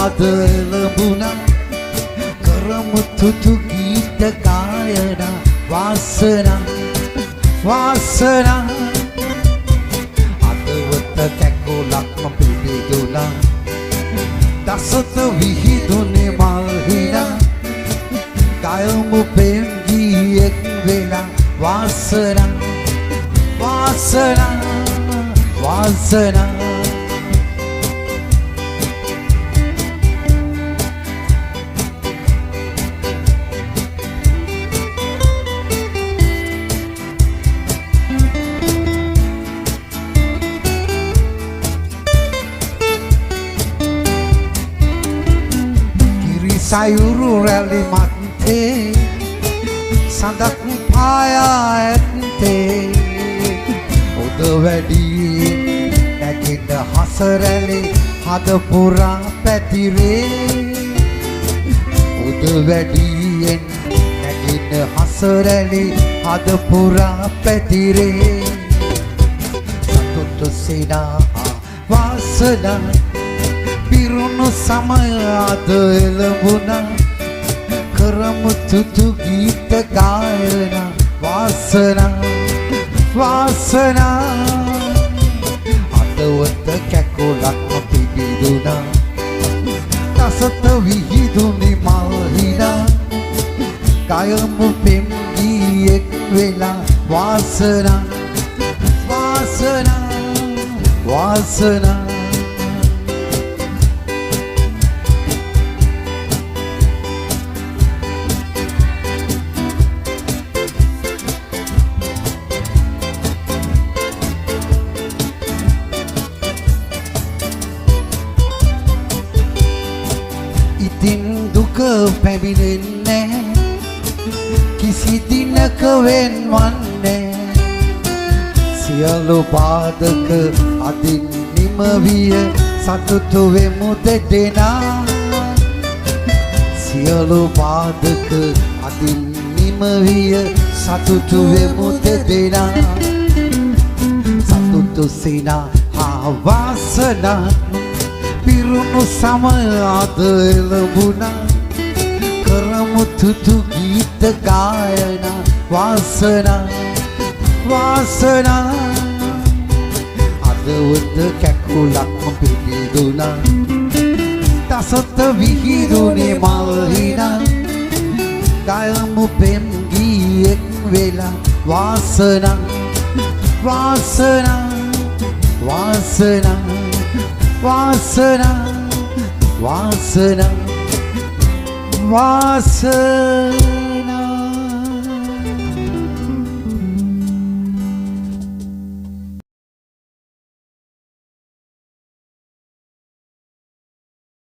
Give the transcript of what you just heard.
අද එළඹුණා කරමු තුතු ගීත ගායනා වාසනා වාසනා අදවත කැකුලක්ම පිබිදුණා දසත විහිදුනේ මල් හිනා ගයමු පෙම් ගීයක් වෙලා වාසනා වාසනා වාසනා sayuru rally matte sadak paya ette uda wedi naginda hasarale hada pura patire uda wedi naginda hasarale hada pura patire satuttu sina vasana පිරුණු සමය අද එළඹුණා කරමු තුතු ගීත ගායනා වාසනා වාසනා අදවත කැකුලක්ම පිබිදුණා දසත විහිදුනි මල් හිනා ගයමු පෙම් ගීයක් වෙලා වාසනා වාසනා වාසනා ඉතින් දුක පැමිණෙන්නේ කිසි දිනක වෙන්වන්නේ සියලු බාධක අදින් නිම විය සතුටු වෙමු දෙදෙනා සියලු බාධක අදින් නිම විය සතුටු වෙමු දෙදෙනා සතුටු සිනා හා වාසනා පිරුණු සමය අද එළඹුණා කරමු තුතු ගීත ගායනා වාසනා වාසනා අදවත කැකුලක්ම පිබිදුණා දසත විහිදුනේ මල් හිනා ගයමු පෙම් ගීයක් වෙලා වාසනා වාසනා වාසනා වාසනා වාසනා වාසනා